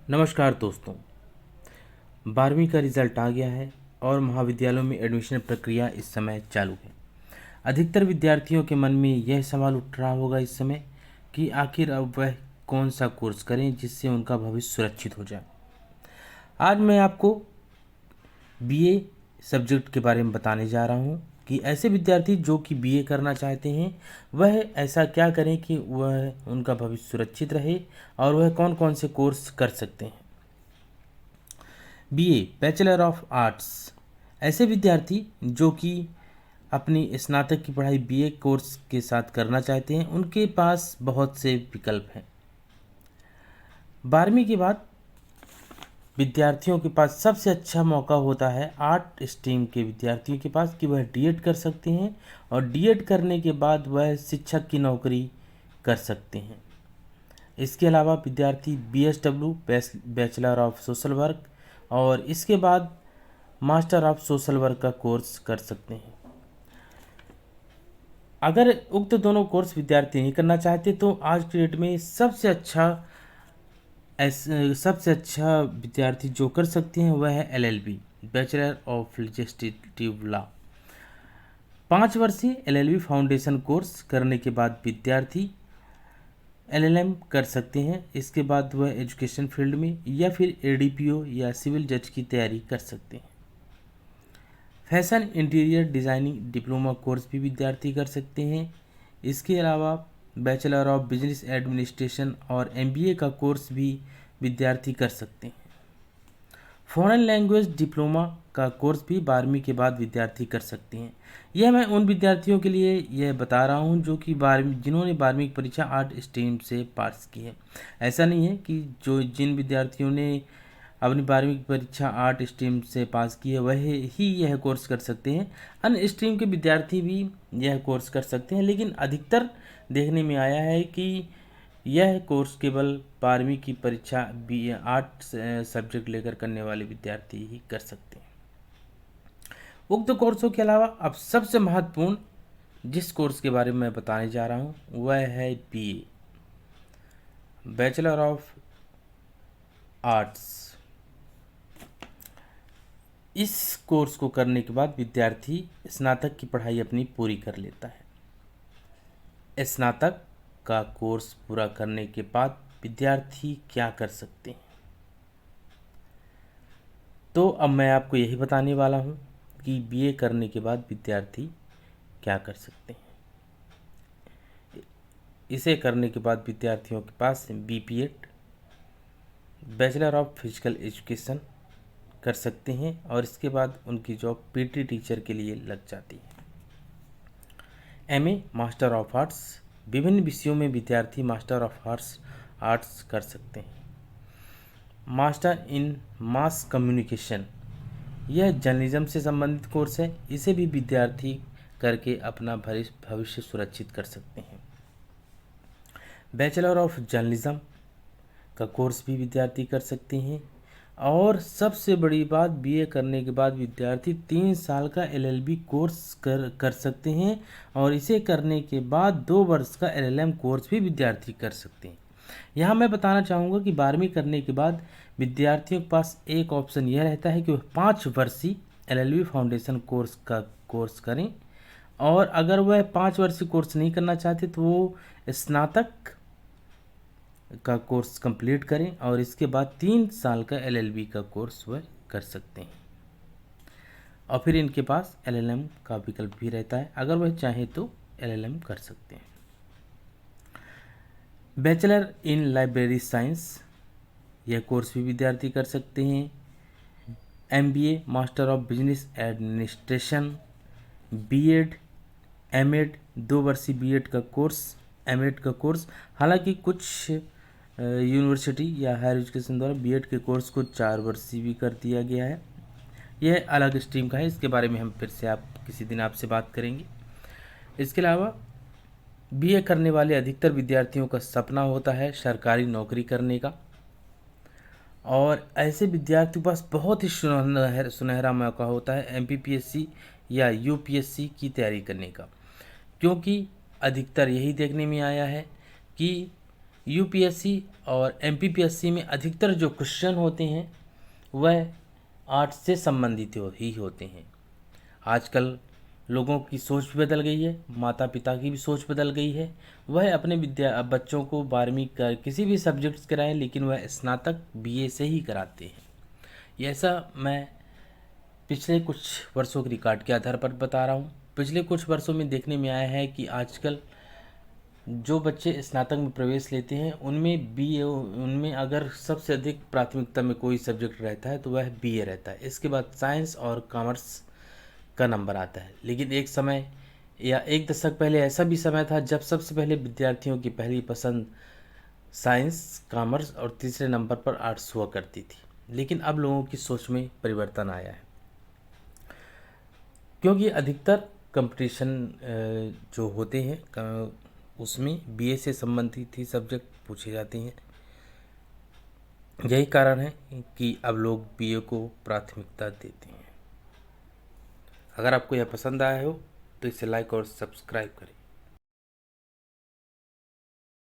नमस्कार दोस्तों। 12वीं का रिज़ल्ट आ गया है और महाविद्यालयों में एडमिशन प्रक्रिया इस समय चालू है। अधिकतर विद्यार्थियों के मन में यह सवाल उठ रहा होगा इस समय कि आखिर अब वह कौन सा कोर्स करें जिससे उनका भविष्य सुरक्षित हो जाए। आज मैं आपको बीए सब्जेक्ट के बारे में बताने जा रहा हूँ कि ऐसे विद्यार्थी जो कि बीए करना चाहते हैं वह ऐसा क्या करें कि वह उनका भविष्य सुरक्षित रहे और वह कौन कौन से कोर्स कर सकते हैं। बीए बैचलर ऑफ आर्ट्स, ऐसे विद्यार्थी जो कि अपनी स्नातक की पढ़ाई बीए कोर्स के साथ करना चाहते हैं उनके पास बहुत से विकल्प हैं। 12वीं के बाद विद्यार्थियों के पास सबसे अच्छा मौका होता है आर्ट स्ट्रीम के विद्यार्थियों के पास कि वह डीएड कर सकते हैं और डीएड करने के बाद वह शिक्षक की नौकरी कर सकते हैं। इसके अलावा विद्यार्थी BSW bachelor of social work और इसके बाद मास्टर ऑफ सोशल वर्क का कोर्स कर सकते हैं। अगर उक्त दोनों कोर्स विद्यार्थी नहीं करना चाहते तो आज के डेट में सबसे अच्छा विद्यार्थी जो कर सकते हैं वह है LLB bachelor of legislative law. 5 वर्षीय एलएलबी फाउंडेशन कोर्स करने के बाद विद्यार्थी एलएलएम कर सकते हैं। इसके बाद वह एजुकेशन फील्ड में या फिर एडीपीओ या सिविल जज की तैयारी कर सकते हैं। Fashion interior designing diploma course भी विद्यार्थी कर सकते हैं। इसके अलावा बैचलर ऑफ बिजनेस एडमिनिस्ट्रेशन और एमबीए का कोर्स भी विद्यार्थी कर सकते हैं। फॉरेन लैंग्वेज डिप्लोमा का कोर्स भी 12वीं के बाद विद्यार्थी कर सकते हैं। यह मैं उन विद्यार्थियों के लिए यह बता रहा हूं जो कि जिन्होंने 12वीं की परीक्षा आर्ट स्ट्रीम से पास की है। ऐसा नहीं है कि जिन विद्यार्थियों ने अपनी 12वीं की परीक्षा आर्ट स्ट्रीम से पास की है वह ही यह कोर्स कर सकते हैं। अन्य स्ट्रीम के विद्यार्थी भी यह कोर्स कर सकते हैं, लेकिन अधिकतर देखने में आया है कि यह कोर्स केवल 12वीं की परीक्षा बी आर्ट सब्जेक्ट लेकर करने वाले विद्यार्थी ही कर सकते हैं। उक्त कोर्सों के अलावा अब सबसे महत्वपूर्ण जिस कोर्स के बारे में मैं बताने जा रहा हूँ वह है बीए बैचलर ऑफ आर्ट्स। इस कोर्स को करने के बाद विद्यार्थी स्नातक की पढ़ाई अपनी पूरी कर लेता है। स्नातक का कोर्स पूरा करने के बाद विद्यार्थी क्या कर सकते हैं, तो अब मैं आपको यही बताने वाला हूं कि बीए करने के बाद विद्यार्थी क्या कर सकते हैं। इसे करने के बाद विद्यार्थियों के पास BPEd bachelor of physical education कर सकते हैं और इसके बाद उनकी जॉब पीटी टीचर के लिए लग जाती है। एमए मास्टर ऑफ आर्ट्स, विभिन्न विषयों में विद्यार्थी मास्टर ऑफ आर्ट्स कर सकते हैं। मास्टर इन मास कम्युनिकेशन, यह जर्नलिज्म से संबंधित कोर्स है। इसे भी विद्यार्थी करके अपना भविष्य सुरक्षित कर सकते हैं। बैचलर ऑफ जर्नलिज्म का कोर्स भी विद्यार्थी कर सकते हैं। और सबसे बड़ी बात, बीए करने के बाद विद्यार्थी 3 साल का एलएलबी कोर्स कर सकते हैं और इसे करने के बाद 2 वर्ष का एलएलएम कोर्स भी विद्यार्थी कर सकते हैं। यहाँ मैं बताना चाहूँगा कि 12वीं करने के बाद विद्यार्थियों के पास एक ऑप्शन यह रहता है कि वह 5 वर्षीय एलएलबी फाउंडेशन कोर्स का कोर्स करें, और अगर वह 5 वर्षीय कोर्स नहीं करना चाहते तो वो स्नातक का कोर्स कंप्लीट करें और इसके बाद 3 साल का एलएलबी का कोर्स वह कर सकते हैं। और फिर इनके पास एलएलएम का विकल्प भी रहता है, अगर वह चाहे तो एलएलएम कर सकते हैं। बैचलर इन लाइब्रेरी साइंस, यह कोर्स भी विद्यार्थी कर सकते हैं। MBA master of business administration, BEd, MEd, 2 वर्षीय बीएड का कोर्स, एमएड का कोर्स। हालांकि कुछ यूनिवर्सिटी या हायर एजुकेशन द्वारा बीएड के कोर्स को 4 वर्षीय भी कर दिया गया है। यह अलग स्ट्रीम का है, इसके बारे में हम फिर से किसी दिन आपसे बात करेंगे। इसके अलावा बीए करने वाले अधिकतर विद्यार्थियों का सपना होता है सरकारी नौकरी करने का, और ऐसे विद्यार्थियों के पास बहुत ही सुनहरा मौका होता है एमपीपीएससी या यूपीएससी की तैयारी करने का, क्योंकि अधिकतर यही देखने में आया है कि यूपीएससी और एमपीपीएससी में अधिकतर जो क्वेश्चन होते हैं वह आर्ट्स से संबंधित ही होते हैं। आजकल लोगों की सोच भी बदल गई है, माता पिता की भी सोच बदल गई है। वह अपने बच्चों को 12वीं का किसी भी सब्जेक्ट्स कराएं, लेकिन वह स्नातक बीए से ही कराते हैं। ये ऐसा मैं पिछले कुछ वर्षों के रिकॉर्ड के आधार पर बता रहा हूँ। पिछले कुछ वर्षों में देखने में आया है कि आजकल जो बच्चे स्नातक में प्रवेश लेते हैं उनमें अगर सबसे अधिक प्राथमिकता में कोई सब्जेक्ट रहता है तो वह बीए रहता है। इसके बाद साइंस और कॉमर्स का नंबर आता है। लेकिन एक समय या एक दशक पहले ऐसा भी समय था जब सबसे पहले विद्यार्थियों की पहली पसंद साइंस, कॉमर्स और तीसरे नंबर पर आर्ट्स हुआ करती थी। लेकिन अब लोगों की सोच में परिवर्तन आया है, क्योंकि अधिकतर कंपटीशन जो होते हैं उसमें बीए से संबंधित ही सब्जेक्ट पूछे जाते हैं। यही कारण है कि अब लोग बीए को प्राथमिकता देते हैं। अगर आपको यह पसंद आया हो तो इसे लाइक और सब्सक्राइब करें।